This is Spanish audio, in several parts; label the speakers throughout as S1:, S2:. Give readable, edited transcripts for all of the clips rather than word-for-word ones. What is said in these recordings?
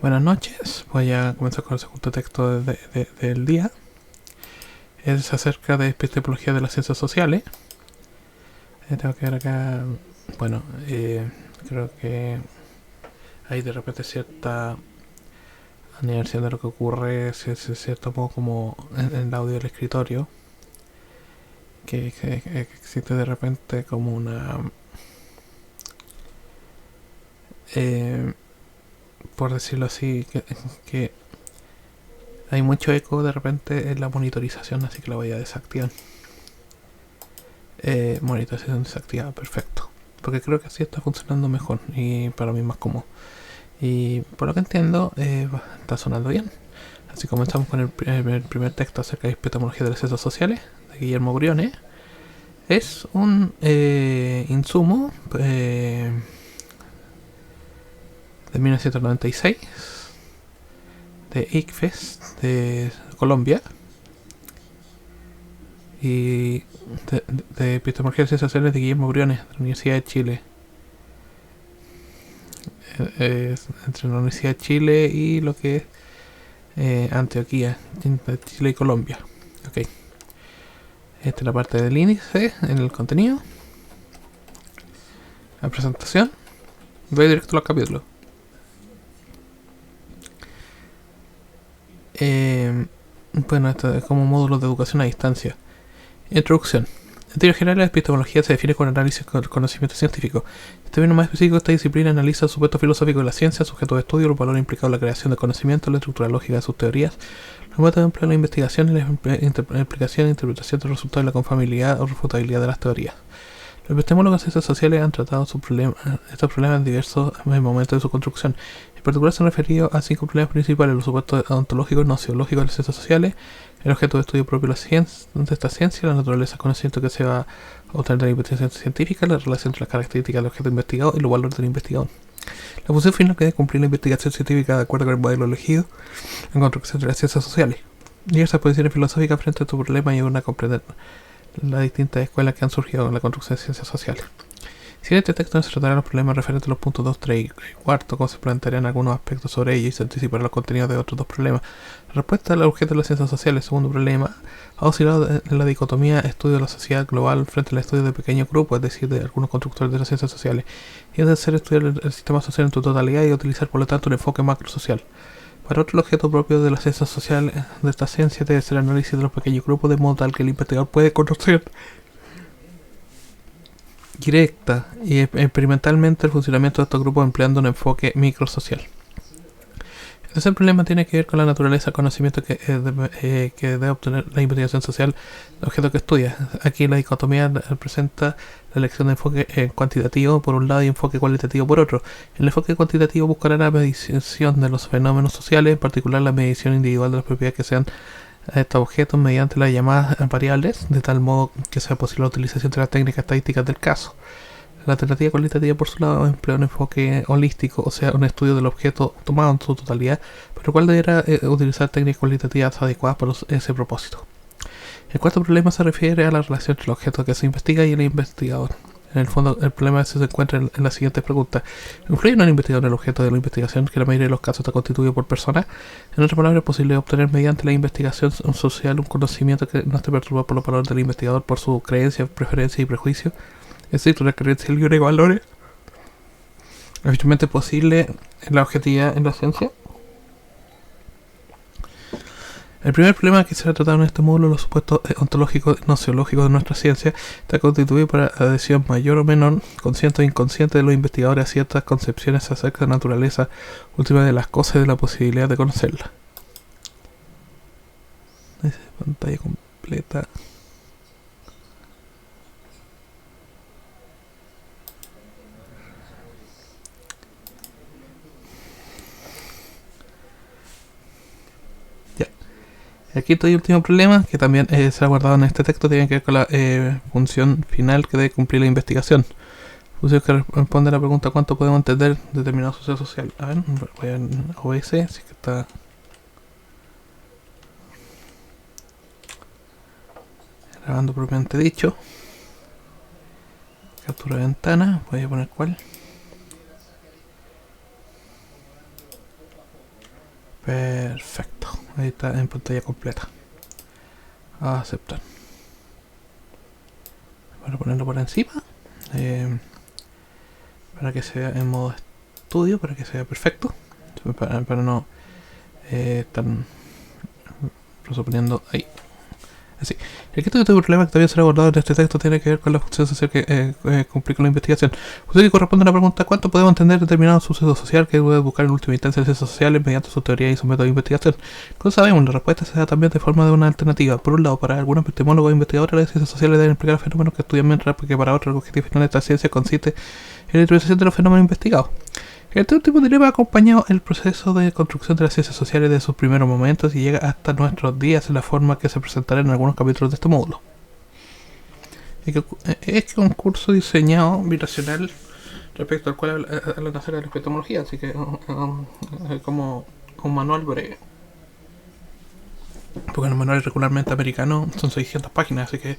S1: Buenas noches, voy a comenzar con el segundo texto del día. Es acerca de epistemología de las ciencias sociales. Tengo que ver acá, bueno, creo que hay de repente cierta aniversario de lo que ocurre, cierto modo como en el audio del escritorio, que existe de repente como una... por decirlo así, que hay mucho eco de repente en la monitorización, así que la voy a desactivar. Monitorización desactivada, perfecto. Porque creo que así está funcionando mejor y para mí más cómodo. Y por lo que entiendo, está sonando bien. Así comenzamos con el primer texto acerca de epistemología de las ciencias sociales de Guillermo Brione. Es un insumo de 1996 de ICFES de Colombia y de epistemología de ciencias sociales de Guillermo Briones de la Universidad de Chile. Entre la Universidad de Chile y lo que es Antioquia, Chile y Colombia. Ok. Esta es la parte del índice en el contenido. La presentación. Voy directo a los capítulos. Bueno, esto es como módulos de educación a distancia. Introducción. En términos generales, la epistemología se define como análisis del conocimiento científico. En términos más específicos, esta disciplina analiza el supuesto filosófico de la ciencia, sujeto de estudio, los valores implicados en la creación de conocimiento, la estructura lógica de sus teorías, los métodos de empleo en la investigación y la explicación e interpretación de los resultados y la confiabilidad o refutabilidad de las teorías. Los epistemólogos de ciencias sociales han tratado estos problemas en diversos momentos de su construcción. En particular se han referido a 5 problemas principales: los supuestos ontológicos, nociológicos de las ciencias sociales, el objeto de estudio propio de esta ciencia, la naturaleza del conocimiento que se va a obtener de la investigación científica, la relación entre las características del objeto investigado y los valores del investigador. La función final que debe cumplir la investigación científica de acuerdo con el modelo elegido en construcción de las ciencias sociales. Diversas posiciones filosóficas frente a estos problemas y una comprender las distintas escuelas que han surgido en la construcción de ciencias sociales. Si en este texto no se tratarán los problemas referentes a los puntos 2, 3 y 4, como se plantearían algunos aspectos sobre ellos y se anticiparán los contenidos de otros dos problemas. La respuesta al objeto de las ciencias sociales, segundo problema, ha oscilado en la dicotomía estudio de la sociedad global frente al estudio de pequeños grupos, es decir, de algunos constructores de las ciencias sociales, y es de hacer estudiar el sistema social en su totalidad y utilizar por lo tanto un enfoque macrosocial. Para otro, el objeto propio de las ciencias sociales de esta ciencia debe ser el análisis de los pequeños grupos, de modo tal que el investigador puede conocer directa y experimentalmente el funcionamiento de estos grupos empleando un enfoque microsocial. El tercer problema tiene que ver con la naturaleza del conocimiento que debe obtener la investigación social del objeto que estudia. Aquí la dicotomía representa la elección de enfoque cuantitativo por un lado y enfoque cualitativo por otro. El enfoque cuantitativo buscará la medición de los fenómenos sociales, en particular la medición individual de las propiedades que sean estos objetos mediante las llamadas variables, de tal modo que sea posible la utilización de las técnicas estadísticas del caso. La alternativa cualitativa, por su lado, emplea un enfoque holístico, o sea, un estudio del objeto tomado en su totalidad, pero el cual deberá utilizar técnicas cualitativas adecuadas para ese propósito. El cuarto problema se refiere a la relación entre el objeto que se investiga y el investigador. En el fondo, el problema se encuentra en la siguiente pregunta: ¿influye en el investigador el objeto de la investigación, que en la mayoría de los casos está constituido por personas? En otras palabras, es posible obtener mediante la investigación social un conocimiento que no esté perturbado por los valores del investigador, por su creencia, preferencia y prejuicio. Es decir, una creencia libre de valores. ¿Es efectivamente posible en la objetividad en la ciencia? El primer problema que será tratado en este módulo, los supuestos ontológicos nociológicos de nuestra ciencia, está constituido por adhesión mayor o menor, consciente o inconsciente de los investigadores a ciertas concepciones acerca de la naturaleza última de las cosas y de la posibilidad de conocerlas. Pantalla completa. El quinto y último problema, que también se ha guardado en este texto, tiene que ver con la función final que debe cumplir la investigación. Función que responde a la pregunta: ¿cuánto podemos entender determinado suceso social? A ver, voy a ver OBS, así que está grabando propiamente dicho. Captura de ventana, voy a poner cuál. Perfecto. Ahí está en pantalla completa. A aceptar. Voy a ponerlo por encima. Para que sea en modo estudio, para que sea perfecto. Para no estar suponiendo ahí. Así. El quinto problema que también será abordado en este texto tiene que ver con la función social que cumple con la investigación. Usted que corresponde a la pregunta: ¿cuánto podemos entender determinado suceso social que debe buscar en última instancia ciencias sociales mediante su teoría y su método de investigación? Como sabemos, la respuesta se da también de forma de una alternativa. Por un lado, para algunos epistemólogos e investigadores, las ciencias sociales deben explicar fenómenos que estudian, mientras que para otros el objetivo final de esta ciencia consiste en la introducción de los fenómenos investigados. Este último dilema ha acompañado el proceso de construcción de las ciencias sociales desde sus primeros momentos y llega hasta nuestros días en la forma que se presentará en algunos capítulos de este módulo. Es un curso diseñado biracional respecto al cual habla acerca de la epistemología, así que como un manual breve. Porque los manuales regularmente americanos son 600 páginas, así que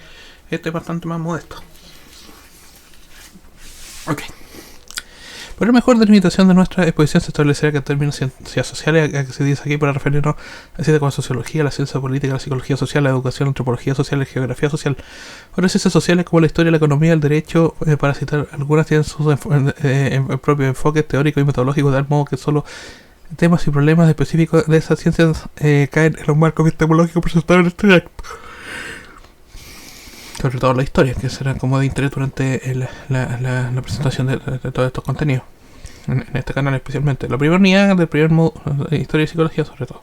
S1: este es bastante más modesto. Ok. Por la mejor delimitación de nuestra exposición se establecerá que el término ciencias sociales, a que se dice aquí para referirnos a ciencias como la sociología, la ciencia política, la psicología social, la educación, la antropología social, la geografía social. Otras ciencias sociales como la historia, la economía, el derecho, para citar algunas, tienen sus propios enfoques teóricos y metodológicos, de tal modo que solo temas y problemas específicos de esas ciencias caen en los marcos epistemológicos presentados en este acto. Sobre todo la historia, que será como de interés durante la presentación de todos estos contenidos. En este canal especialmente. La primera unidad del primer módulo, historia y psicología sobre todo.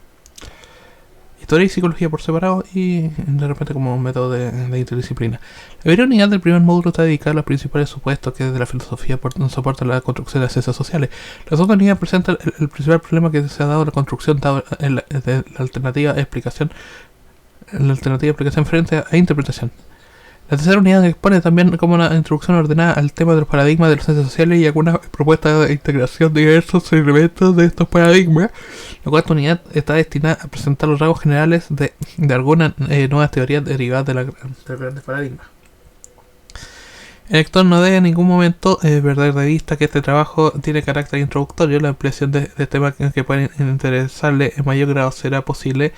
S1: Historia y psicología por separado y de repente como un método de interdisciplina. La primera unidad del primer módulo está dedicada a los principales supuestos que desde la filosofía soportan la construcción de las ciencias sociales. La segunda unidad presenta el principal problema que se ha dado a la construcción de la alternativa explicación frente a interpretación. La tercera unidad expone también como una introducción ordenada al tema de los paradigmas de las ciencias sociales y algunas propuestas de integración de diversos elementos de estos paradigmas. La cuarta unidad está destinada a presentar los rasgos generales de algunas nuevas teorías derivadas de los grandes paradigmas. El lector no debe en ningún momento perder de vista que este trabajo tiene carácter introductorio. La ampliación de temas que pueden interesarle en mayor grado será posible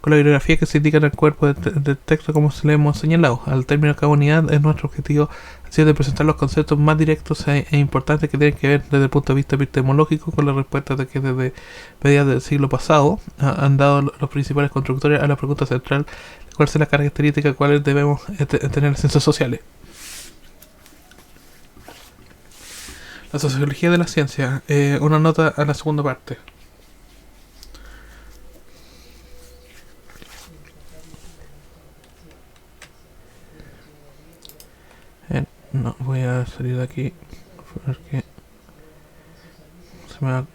S1: con la bibliografía que se indica en el cuerpo del texto, como se le hemos señalado. Al término de cada unidad, es nuestro objetivo así de presentar los conceptos más directos e importantes que tienen que ver desde el punto de vista epistemológico con las respuestas de que desde mediados del siglo pasado han dado los principales constructores a la pregunta central: ¿cuál es la característica cuáles debemos tener las ciencias sociales? La sociología de la ciencia, una nota a la segunda parte. No, voy a salir de aquí porque se me va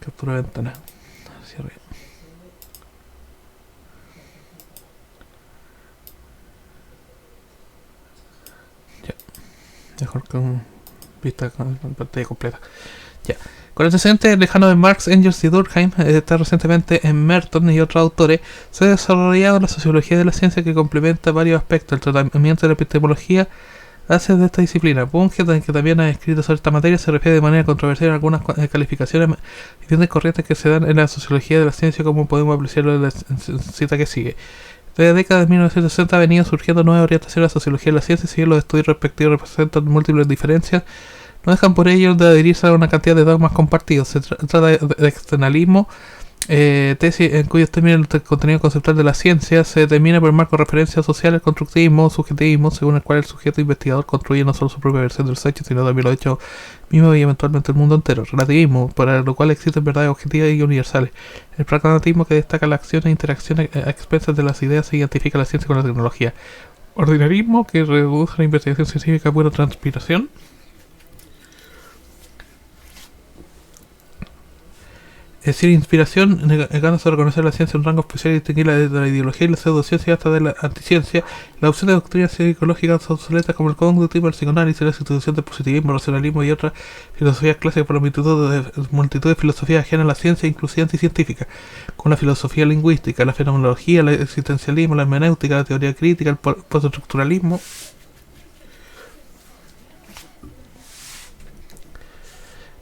S1: captura de ventana hacia arriba. Ya, mejor con vista con pantalla completa. Ya. Con el antecedente lejano de Marx, Engels y Durkheim, está recientemente en Merton y otros autores, se ha desarrollado la sociología de la ciencia que complementa varios aspectos del tratamiento de la epistemología hace de esta disciplina. Bunge, que también ha escrito sobre esta materia, se refiere de manera controversial a algunas calificaciones y tiendas corrientes que se dan en la sociología de la ciencia, como podemos apreciarlo en la cita que sigue. Desde la década de 1960 ha venido surgiendo nuevas orientaciones a la sociología de la ciencia, y si bien los estudios respectivos representan múltiples diferencias, no dejan por ello de adherirse a una cantidad de dogmas compartidos. Se trata de externalismo, tesis en cuyos términos el contenido conceptual de la ciencia se determina por el marco de referencia social, el constructivismo, subjetivismo, según el cual el sujeto investigador construye no solo su propia versión de los hechos, sino también los hechos mismos y eventualmente el mundo entero. Relativismo, para lo cual existen verdades objetivas y universales. El pragmatismo, que destaca las acciones e interacciones a expensas de las ideas e identifica la ciencia con la tecnología. Ordinarismo, que reduce la investigación científica a pura transpiración. Es decir, inspiración, negándose a reconocer la ciencia en un rango especial y distinguirla de la ideología y la pseudociencia y hasta de la anticiencia. La opción de doctrinas psicológicas obsoletas como el conductismo, el psicoanálisis, la institución del positivismo, el racionalismo y otras filosofías clásicas por la multitud de filosofías ajenas a la ciencia, inclusive anticientíficas, como la filosofía lingüística, la fenomenología, el existencialismo, la hermenéutica, la teoría crítica, el postestructuralismo.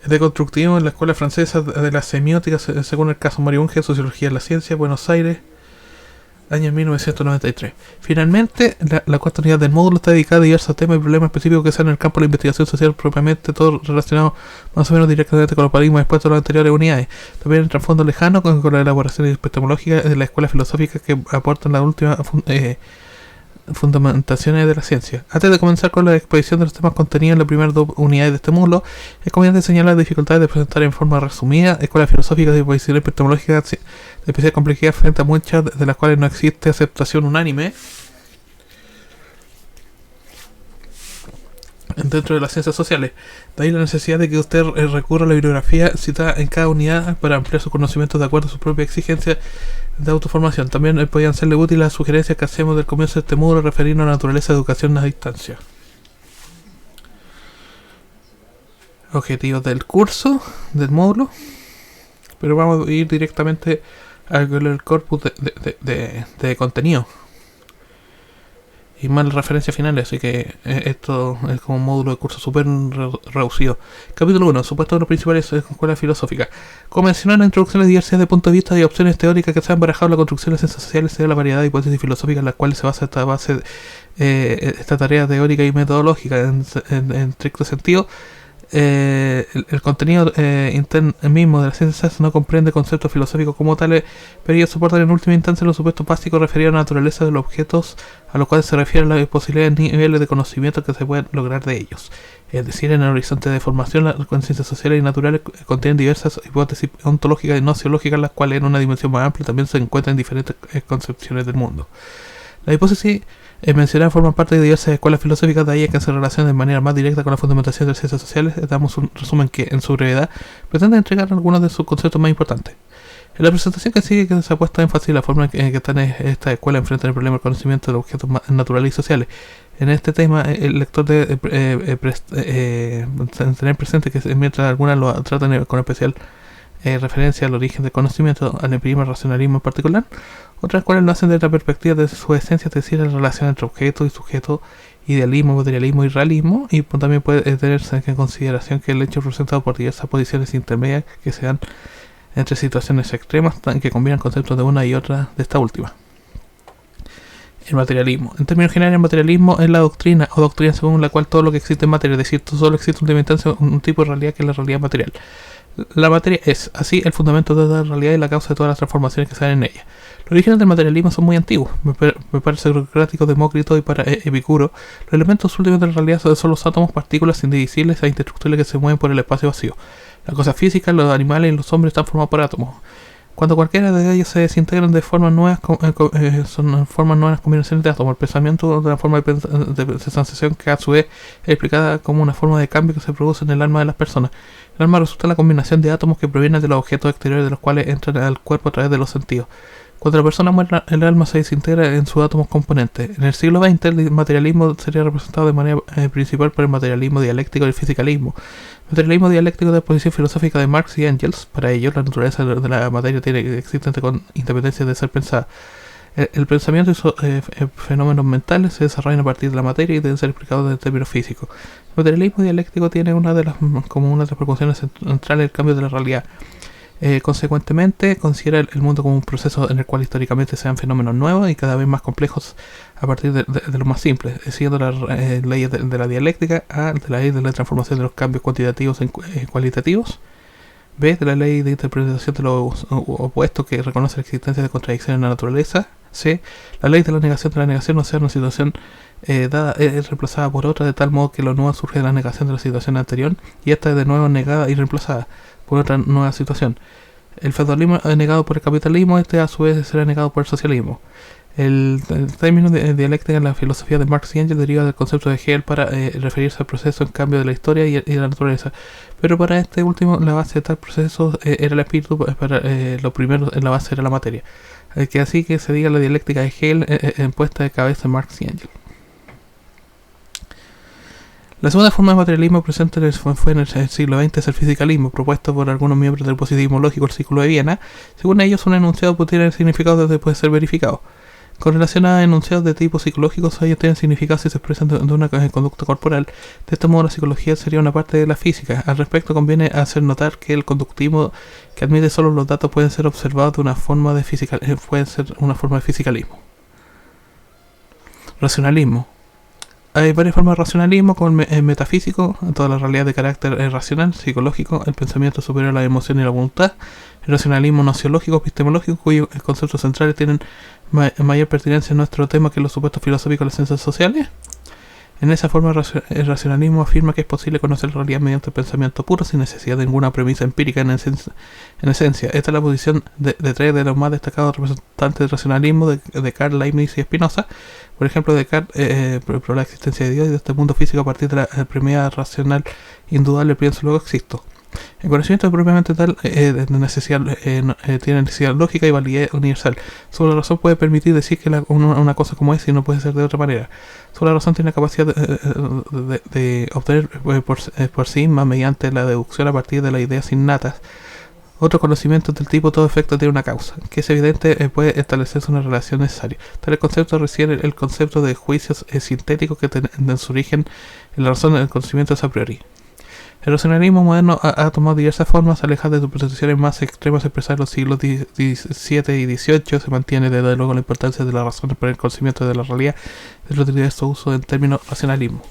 S1: deconstructivo en la Escuela Francesa de la Semiótica, según el caso Mario Bunge, Sociología de la Ciencia, Buenos Aires, año 1993. Finalmente, la cuarta unidad del módulo está dedicada a diversos temas y problemas específicos que sean en el campo de la investigación social propiamente, todo relacionado más o menos directamente con los paradigmas expuestos en las anteriores unidades. También el trasfondo lejano con la elaboración epistemológica de la escuela filosófica que aportan las últimas fundamentaciones de la ciencia. Antes de comenzar con la exposición de los temas contenidos en las primeras dos unidades de este módulo, es conveniente señalar las dificultades de presentar en forma resumida escuelas filosóficas de posición epistemológica de especial complejidad frente a muchas de las cuales no existe aceptación unánime dentro de las ciencias sociales. De ahí la necesidad de que usted recurra a la bibliografía citada en cada unidad para ampliar sus conocimientos de acuerdo a sus propias exigencias de autoformación. También podrían serle útiles las sugerencias que hacemos del comienzo de este módulo referindo a la naturaleza de educación a distancia. Objetivos del curso, del módulo. Pero vamos a ir directamente al corpus de contenido. Y más referencias finales, así que esto es como un módulo de curso súper reducido. Capítulo 1. Supuestos de los principales escuelas filosóficas. Como mencionar la introducción de diversidad de puntos de vista y opciones teóricas que se han barajado en la construcción de ciencias sociales, se da la variedad de hipótesis filosóficas en las cuales se basa esta tarea teórica y metodológica en estricto sentido. El contenido mismo de las ciencias no comprende conceptos filosóficos como tales, pero ellos soportan en última instancia los supuestos básicos referidos a la naturaleza de los objetos a los cuales se refieren las posibilidades y niveles de conocimiento que se pueden lograr de ellos. Es decir, en el horizonte de formación, las ciencias sociales y naturales contienen diversas hipótesis ontológicas y nociológicas, las cuales en una dimensión más amplia también se encuentran en diferentes concepciones del mundo. La hipótesis mencionada forma parte de diversas escuelas filosóficas, de ahí que se relacionan de manera más directa con la fundamentación de las ciencias sociales. Damos un resumen que, en su brevedad, pretende entregar algunos de sus conceptos más importantes. En la presentación que sigue, que se ha puesto énfasis en la forma en que están esta escuela enfrentan el problema del conocimiento de los objetos naturales y sociales. En este tema, el lector debe tener presente que mientras algunas lo tratan con especial referencia al origen del conocimiento, al primer racionalismo en particular, otras cuales lo hacen desde la perspectiva de su esencia, es decir, la relación entre objeto y sujeto, idealismo, materialismo y realismo, y también puede tenerse en consideración que el hecho representado por diversas posiciones intermedias que se dan entre situaciones extremas que combinan conceptos de una y otra de esta última. El materialismo. En términos generales, el materialismo es la doctrina o doctrina según la cual todo lo que existe es materia, es decir, solo existe un tipo de realidad que es la realidad material. La materia es, así, el fundamento de la realidad y la causa de todas las transformaciones que se dan en ella. Los orígenes del materialismo son muy antiguos. Me parece Socrático, Demócrito y para Epicuro, los elementos últimos de la realidad son los átomos, partículas indivisibles e indestructibles que se mueven por el espacio vacío. Las cosas físicas, los animales y los hombres están formados por átomos. Cuando cualquiera de ellos se desintegran de formas nuevas, son formas nuevas combinaciones de átomos. El pensamiento de una forma de sensación que a su vez es explicada como una forma de cambio que se produce en el alma de las personas. El alma resulta la combinación de átomos que provienen de los objetos exteriores de los cuales entran al cuerpo a través de los sentidos. Cuando la persona muere, el alma se desintegra en sus átomos componentes. En el siglo XX, el materialismo sería representado de manera principal por el materialismo dialéctico y el fisicalismo. El materialismo dialéctico de la posición filosófica de Marx y Engels. Para ellos, la naturaleza de la materia tiene existente con independencia de ser pensada. El pensamiento y sus fenómenos mentales se desarrollan a partir de la materia y deben ser explicados en términos físicos. El materialismo dialéctico tiene una de las preocupaciones centrales del cambio de la realidad. Consecuentemente, considera el mundo como un proceso en el cual históricamente se dan fenómenos nuevos y cada vez más complejos a partir de lo más simple, siguiendo las leyes de la dialéctica. A, de la ley de la transformación de los cambios cuantitativos en cualitativos. B, de la ley de interpretación de los opuestos que reconoce la existencia de contradicciones en la naturaleza. C, la ley de la negación, o sea, una situación dada es reemplazada por otra de tal modo que lo nuevo surge de la negación de la situación anterior y esta es de nuevo negada y reemplazada por otra nueva situación. El feudalismo es negado por el capitalismo, este a su vez será negado por el socialismo. El término de dialéctica en la filosofía de Marx y Engels deriva del concepto de Hegel para referirse al proceso en cambio de la historia y de la naturaleza. Pero para este último, la base de tal proceso era el espíritu, para lo primero en la base era la materia. Que así que se diga la dialéctica de Hegel en puesta de cabeza de Marx y Engels. La segunda forma de materialismo presente fue en el siglo XX es el fisicalismo, propuesto por algunos miembros del positivismo lógico del Círculo de Viena. Según ellos, un enunciado puede tener significado desde puede ser verificado. Con relación a enunciados de tipo psicológico, ellos tienen significado si se expresan de una conducta corporal. De este modo, la psicología sería una parte de la física. Al respecto, conviene hacer notar que el conductismo, que admite solo los datos, pueden ser observados de una forma de fisicalismo. Racionalismo. Hay varias formas de racionalismo, como el metafísico, toda la realidad de carácter racional, psicológico, el pensamiento superior a la emoción y la voluntad, el racionalismo nociológico, epistemológico, cuyos conceptos centrales tienen mayor pertinencia en nuestro tema que los supuestos filosóficos de las ciencias sociales. En esa forma, el racionalismo afirma que es posible conocer la realidad mediante el pensamiento puro, sin necesidad de ninguna premisa empírica en esencia. Esta es la posición de tres de los más destacados representantes del racionalismo, de Karl, Leibniz y Spinoza. Por ejemplo, Descartes por la existencia de Dios y de este mundo físico a partir de la premisa racional indudable, pienso luego existo. El conocimiento propiamente tal tiene necesidad lógica y validez universal. Solo la razón puede permitir decir que una cosa como es y no puede ser de otra manera. Solo la razón tiene la capacidad de obtener por sí misma, mediante la deducción a partir de las ideas innatas, otro conocimiento del tipo todo efecto tiene una causa, que es evidente puede establecerse una relación necesaria. Tal concepto recibe el concepto de juicios sintéticos que tienen su origen en la razón del conocimiento a priori. El racionalismo moderno ha tomado diversas formas, alejadas de sus posiciones más extremas expresadas en los siglos XVII y XVIII. Se mantiene desde luego la importancia de la razón para el conocimiento de la realidad, de los diversos usos en términos racionalismo.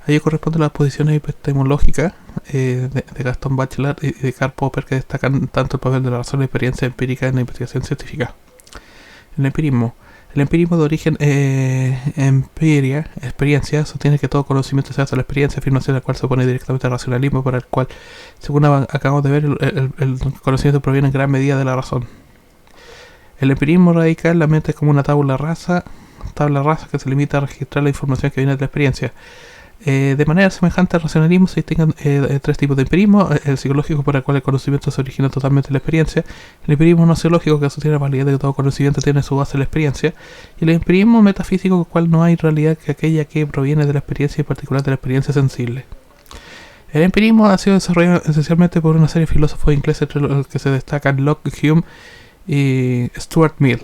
S1: A ello corresponden las posiciones epistemológicas de Gaston Bachelard y de Karl Popper, que destacan tanto el papel de la razón y la experiencia empírica en la investigación científica. El empirismo. El empirismo de origen experiencia, sostiene que todo conocimiento se basa en la experiencia, afirmación a la cual se opone directamente al racionalismo, para el cual, según acabamos de ver, el conocimiento proviene en gran medida de la razón. El empirismo radical la mente como una tabla rasa que se limita a registrar la información que viene de la experiencia. De manera semejante al racionalismo se distinguen tres tipos de empirismo: el psicológico, por el cual el conocimiento se origina totalmente de la experiencia; el empirismo nociológico, que sostiene la validez de que todo conocimiento tiene su base en la experiencia; y el empirismo metafísico, con el cual no hay realidad que aquella que proviene de la experiencia, y en particular de la experiencia sensible. El empirismo ha sido desarrollado esencialmente por una serie de filósofos ingleses, entre los que se destacan Locke, Hume y Stuart Mill.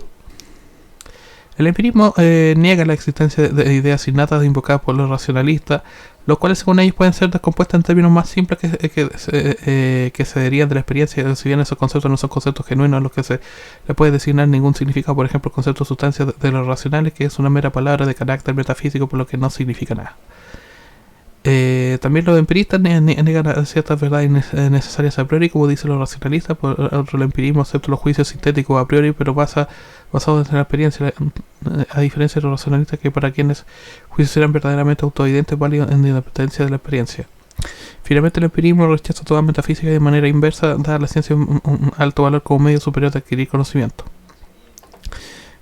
S1: El empirismo niega la existencia de ideas innatas invocadas por los racionalistas, los cuales según ellos pueden ser descompuestas en términos más simples que se derivan de la experiencia, si bien esos conceptos no son conceptos genuinos a los que se le puede designar ningún significado. Por ejemplo, el concepto de sustancia de los racionales, que es una mera palabra de carácter metafísico, por lo que no significa nada. También los empiristas niegan ciertas verdades necesarias a priori, como dicen los racionalistas. Por otro, el empirismo acepta los juicios sintéticos a priori, pero basados en la experiencia, a diferencia de los racionalistas, que para quienes juicios serán verdaderamente autoevidentes, válidos en independencia de la experiencia. Finalmente, el empirismo rechaza toda metafísica y de manera inversa, da a la ciencia un alto valor como medio superior de adquirir conocimiento.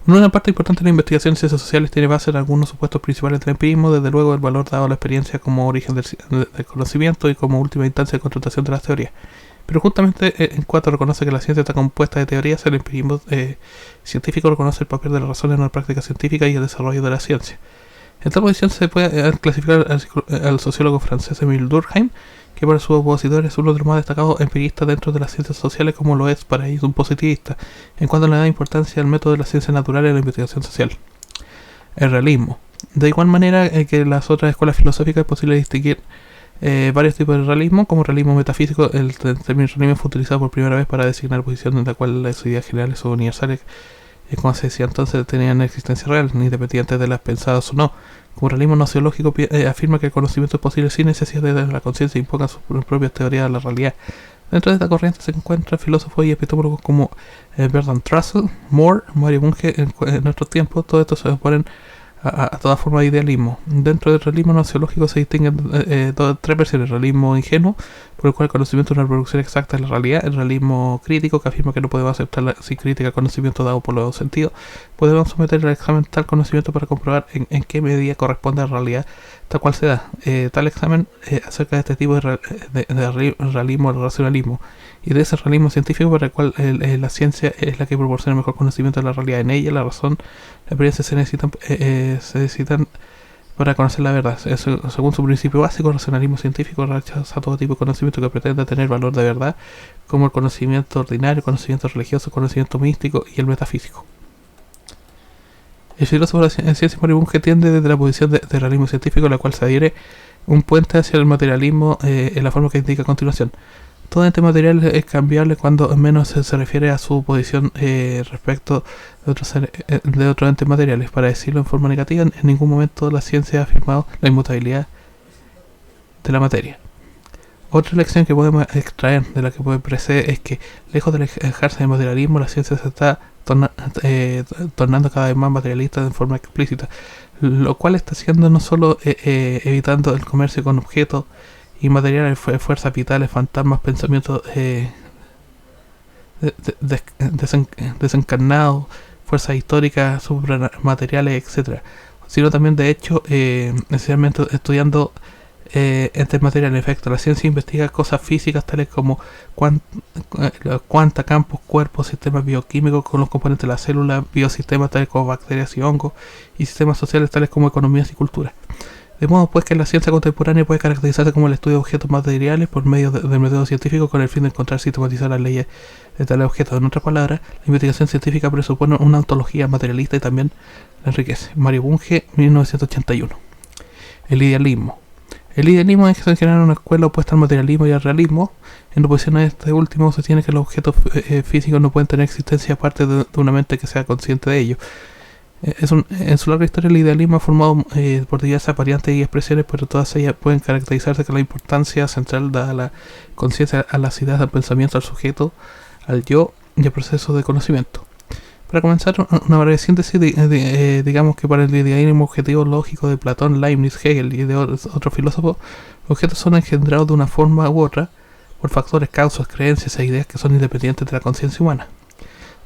S1: Una parte importante de la investigación en ciencias sociales tiene base en algunos supuestos principales del empirismo, desde luego el valor dado a la experiencia como origen del conocimiento y como última instancia de contratación de las teorías. Pero justamente en cuanto reconoce que la ciencia está compuesta de teorías, el empirismo científico reconoce el papel de la razón en la práctica científica y el desarrollo de la ciencia. En esta posición se puede clasificar al sociólogo francés Émile Durkheim, que para sus opositores es uno de los más destacados empiristas dentro de las ciencias sociales, como lo es para ellos un positivista, en cuanto le da importancia al método de la ciencia natural en la investigación social. El realismo. De igual manera que las otras escuelas filosóficas, es posible distinguir varios tipos de realismo. Como realismo metafísico, el término realismo fue utilizado por primera vez para designar posición en la cual las ideas generales o universales, como se decía entonces, tenían existencia real, independiente de las pensadas o no. Como realismo nociológico afirma que el conocimiento es posible sin necesidad de la conciencia, imponga sus propias teorías de la realidad. Dentro de esta corriente se encuentran filósofos y epistemólogos como Bertrand Russell, Moore, Mario Bunge en nuestros tiempos. Todos estos se oponen a toda forma de idealismo. Dentro del realismo nociológico se distinguen tres versiones: el realismo ingenuo, por el cual el conocimiento es una reproducción exacta de la realidad; el realismo crítico, que afirma que no podemos aceptar sin crítica el conocimiento dado por los sentidos; podemos someter al examen tal conocimiento para comprobar en qué medida corresponde a la realidad tal cual se da. Tal examen acerca de este tipo de realismo al racionalismo, y de ese realismo científico para el cual la ciencia es la que proporciona mejor conocimiento de la realidad. En ella la razón, la experiencia se necesitan para conocer la verdad. Según su principio básico, el racionalismo científico rechaza todo tipo de conocimiento que pretenda tener valor de verdad, como el conocimiento ordinario, el conocimiento religioso, el conocimiento místico y el metafísico. El filósofo de la ciencia Mario Bunge tiende desde la posición de realismo científico, a la cual se adhiere un puente hacia el materialismo en la forma que indica a continuación. Todo ente material es cambiable cuando menos se refiere a su posición respecto de otros entes materiales. Para decirlo en forma negativa, en ningún momento la ciencia ha afirmado la inmutabilidad de la materia. Otra lección que podemos extraer de la que precede es que, lejos de alejarse del materialismo, la ciencia se está tornando cada vez más materialista de forma explícita, lo cual está haciendo no solo evitando el comercio con objetos y materiales, fuerzas vitales, fantasmas, pensamientos desencarnados, fuerzas históricas, supramateriales, etc., sino también de hecho esencialmente estudiando entes materiales. En efecto, la ciencia investiga cosas físicas tales como cuánta, campos, cuerpos, sistemas bioquímicos con los componentes de la célula, biosistemas tales como bacterias y hongos, y sistemas sociales tales como economías y culturas. De modo pues que la ciencia contemporánea puede caracterizarse como el estudio de objetos materiales por medio del método científico, con el fin de encontrar y sistematizar las leyes de tales objetos. En otras palabras, la investigación científica presupone una ontología materialista y también la enriquece. Mario Bunge, 1981. El idealismo. El idealismo es en general una escuela opuesta al materialismo y al realismo. En oposición a este último, sostiene que los objetos físicos no pueden tener existencia aparte de una mente que sea consciente de ello. En su larga historia, el idealismo ha formado por diversas variantes y expresiones, pero todas ellas pueden caracterizarse con la importancia central dada a la conciencia, a las ideas, al pensamiento, al sujeto, al yo y al proceso de conocimiento. Para comenzar, una breve síntesis, digamos que para el idealismo objetivo lógico de Platón, Leibniz, Hegel y de otros filósofos, los objetos son engendrados de una forma u otra por factores, causas, creencias e ideas que son independientes de la conciencia humana.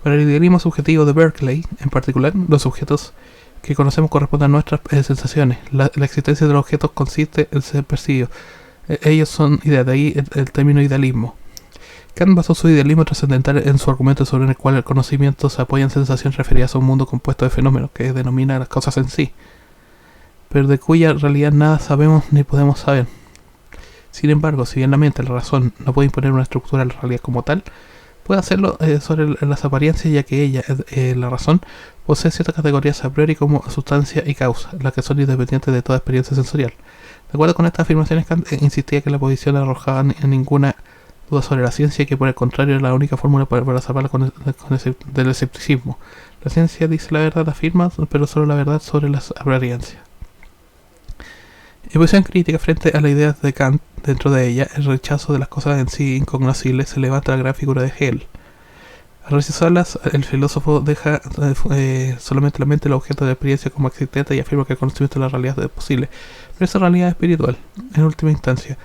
S1: Para el idealismo subjetivo de Berkeley, en particular, los objetos que conocemos corresponden a nuestras sensaciones. La existencia de los objetos consiste en ser percibidos. Ellos son ideas, de ahí el término idealismo. Kant basó su idealismo trascendental en su argumento sobre el cual el conocimiento se apoya en sensaciones referidas a un mundo compuesto de fenómenos que denomina las cosas en sí, pero de cuya realidad nada sabemos ni podemos saber. Sin embargo, si bien la mente, la razón, no puede imponer una estructura a la realidad como tal, puede hacerlo sobre las apariencias, ya que ella, la razón, posee ciertas categorías a priori como sustancia y causa, las que son independientes de toda experiencia sensorial. De acuerdo con estas afirmaciones, Kant insistía que la posición no arrojaba en ninguna duda sobre la ciencia y que por el contrario era la única fórmula para salvarla del escepticismo. La ciencia dice la verdad, afirma, pero solo la verdad sobre las apariencias. En posición crítica frente a las ideas de Kant, dentro de ella, el rechazo de las cosas en sí incognoscibles, se levanta la gran figura de Hegel. Al rechazarlas, el filósofo deja solamente la mente el objeto de la experiencia como existente y afirma que el conocimiento de la realidad es posible, pero esa realidad es espiritual, en última instancia.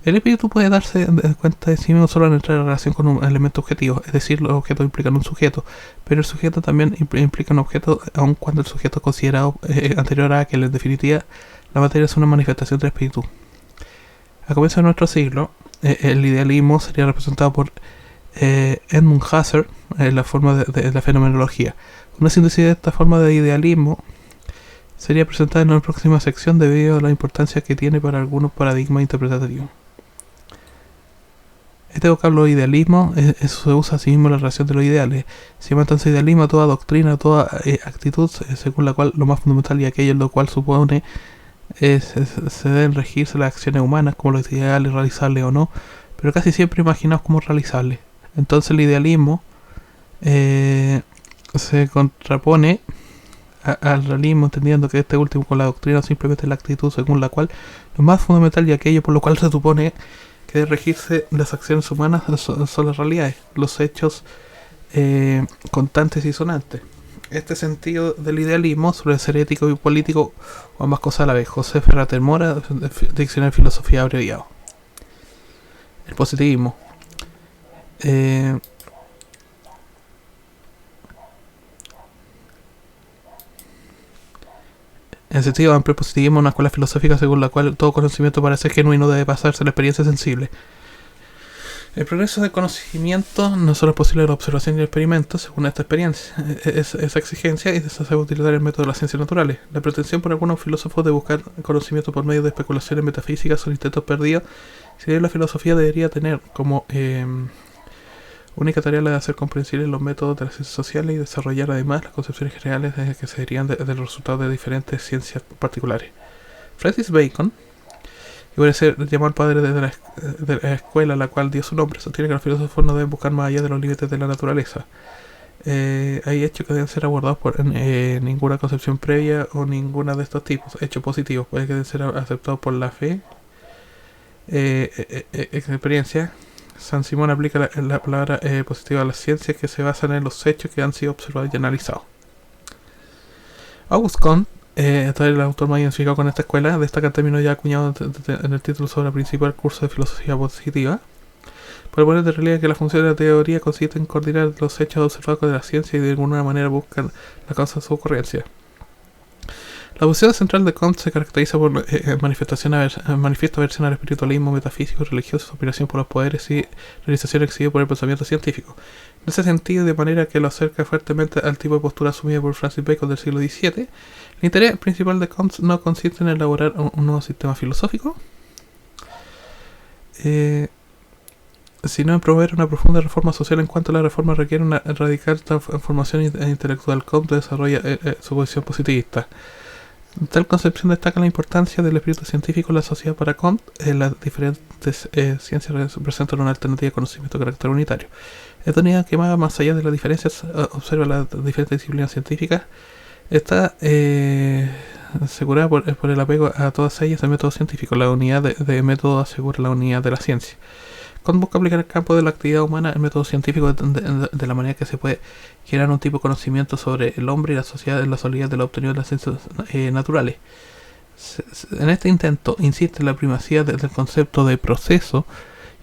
S1: El espíritu puede darse cuenta de sí mismo solo al entrar en relación con un elemento objetivo, es decir, los objetos implican un sujeto, pero el sujeto también implica un objeto, aun cuando el sujeto es considerado anterior a aquel. En definitiva, la materia es una manifestación del espíritu. A comienzos de nuestro siglo, el idealismo sería representado por Edmund Husserl en la forma de la fenomenología. Una síntesis de esta forma de idealismo sería presentada en una próxima sección debido a la importancia que tiene para algunos paradigmas interpretativos. Este vocablo idealismo se usa así mismo en la relación de los ideales. Se llama entonces idealismo a toda doctrina, a toda actitud según la cual lo más fundamental y aquello en lo cual supone se deben regirse las acciones humanas como los ideales realizables o no, pero casi siempre imaginados como realizables. Entonces el idealismo se contrapone al realismo, entendiendo que este último con la doctrina simplemente es la actitud según la cual lo más fundamental y aquello por lo cual se supone que debe regirse las acciones humanas son las realidades, los hechos constantes y sonantes. Este sentido del idealismo suele ser ético y político o ambas cosas a la vez. José Ferrater Mora, Diccionario de Filosofía abreviado. El positivismo. En sentido amplio, el positivismo es una escuela filosófica según la cual todo conocimiento parece genuino debe basarse en la experiencia sensible. El progreso del conocimiento no solo es posible la observación y el experimento, según esta experiencia, esa exigencia y se sabe utilizar el método de las ciencias naturales. La pretensión por algunos filósofos de buscar conocimiento por medio de especulaciones metafísicas son intentos perdidos. Si bien la filosofía debería tener como Única tarea la de hacer comprensibles los métodos de las ciencias sociales y desarrollar además las concepciones generales que se derivan de los resultados de diferentes ciencias particulares. Francis Bacon, que puede ser llamado el padre de la escuela a la cual dio su nombre, sostiene que los filósofos no deben buscar más allá de los límites de la naturaleza. Hay hechos que deben ser abordados por ninguna concepción previa o ninguna de estos tipos. Hechos positivos pueden que deben ser aceptados por la fe, experiencia. San Simón aplica la palabra positiva a las ciencias que se basan en los hechos que han sido observados y analizados. Auguste Comte, el autor más identificado con esta escuela, destaca el término ya acuñado en el título sobre el principal curso de filosofía positiva, por poner de relieve que la función de la teoría consiste en coordinar los hechos observados de la ciencia y de alguna manera buscan la causa de su ocurrencia. La posición central de Comte se caracteriza por manifiesta aversión al espiritualismo metafísico y religioso, su aspiración por los poderes y realización exhibida por el pensamiento científico. En ese sentido, de manera que lo acerca fuertemente al tipo de postura asumida por Francis Bacon del siglo XVII, el interés principal de Comte no consiste en elaborar un nuevo sistema filosófico, sino en promover una profunda reforma social. En cuanto a la reforma requiere una radical transformación intelectual, Comte desarrolla su posición positivista. Tal concepción destaca la importancia del espíritu científico en la sociedad. Para Comte, las diferentes ciencias representan una alternativa de conocimiento de carácter unitario. Esta unidad que más allá de las diferencias observa las diferentes disciplinas científicas está asegurada por el apego a todas ellas el método científico. La unidad de método asegura la unidad de la ciencia. Comte busca aplicar el campo de la actividad humana el método científico de la manera que se puede generar un tipo de conocimiento sobre el hombre y la sociedad en la solidez de lo obtenido de las ciencias naturales. En este intento insiste en la primacía del concepto de proceso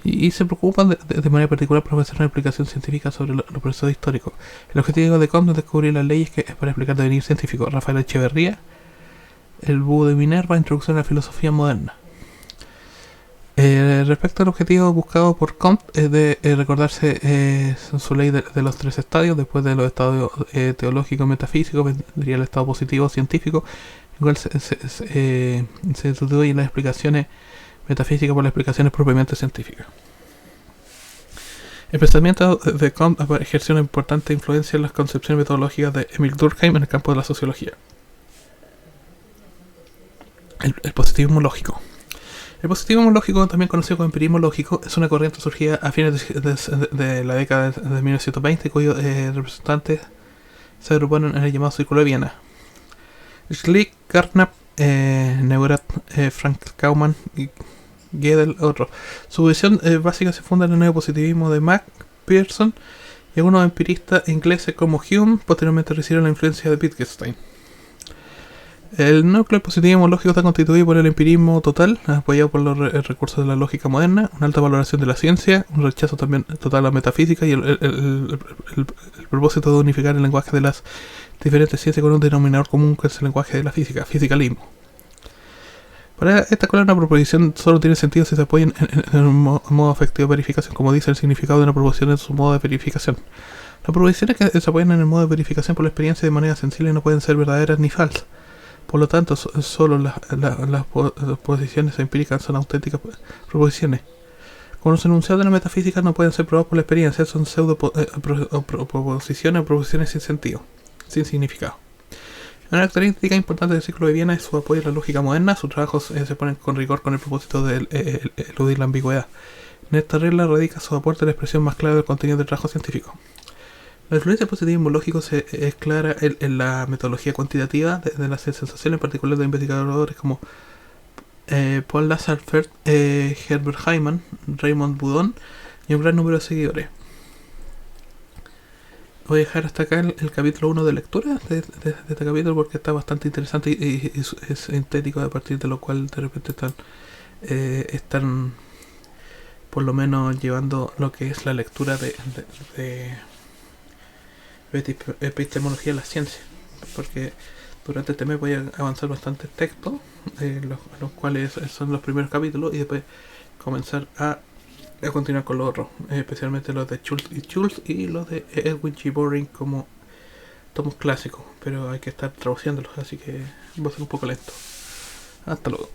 S1: y se preocupan de manera particular por ofrecer una explicación científica sobre los procesos históricos. El objetivo de Comte es descubrir las leyes que es para explicar el devenir científico. Rafael Echeverría, El Búho de Minerva, Introducción a la filosofía moderna. Respecto al objetivo buscado por Comte, es de recordarse su ley de los tres estadios. Después de los estadios teológicos metafísicos vendría el estado positivo científico, en el cual se sustituyen las explicaciones metafísicas por las explicaciones propiamente científicas. El pensamiento de Comte ejerció una importante influencia en las concepciones metodológicas de Emil Durkheim en el campo de la sociología. El positivismo lógico. El positivismo lógico, también conocido como empirismo lógico, es una corriente surgida a fines de la década de 1920, cuyos representantes se agruparon en el llamado Círculo de Viena. Schlick, Carnap, Neurath, Frank Kaumann y Gödel, otros. Su visión básica se funda en el neopositivismo de McPherson y algunos empiristas ingleses como Hume posteriormente recibieron la influencia de Wittgenstein. El núcleo del positivismo lógico está constituido por el empirismo total, apoyado por los recursos de la lógica moderna, una alta valoración de la ciencia, un rechazo también total a la metafísica y el propósito de unificar el lenguaje de las diferentes ciencias con un denominador común que es el lenguaje de la física, fisicalismo. Para esta escuela una proposición solo tiene sentido si se apoya en un modo efectivo de verificación, como dice el significado de una proposición en su modo de verificación. Las proposiciones que se apoyan en el modo de verificación por la experiencia de manera sensible no pueden ser verdaderas ni falsas. Por lo tanto, solo las posiciones empíricas son auténticas proposiciones. Como los enunciados de la metafísica no pueden ser probados por la experiencia, son proposiciones o proposiciones sin sentido, sin significado. Una característica importante del Círculo de Viena es su apoyo a la lógica moderna. Sus trabajos se ponen con rigor con el propósito de eludir la ambigüedad. En esta regla radica su aporte a la expresión más clara del contenido del trabajo científico. La influencia del positivismo lógico es clara en la metodología cuantitativa de la ciencia social, en particular de investigadores como Paul Lasserfeld, Herbert Heimann, Raymond Boudon y un gran número de seguidores. Voy a dejar hasta acá el capítulo 1 de lectura de este capítulo porque está bastante interesante y es sintético, a partir de lo cual de repente están por lo menos llevando lo que es la lectura de epistemología de la ciencia, porque durante este mes voy a avanzar bastantes textos, los cuales son los primeros capítulos, y después comenzar a continuar con los otros, especialmente los de Schultz y los de Edwin G. Boring como tomos clásicos, pero hay que estar traduciéndolos, así que va a ser un poco lento. Hasta luego.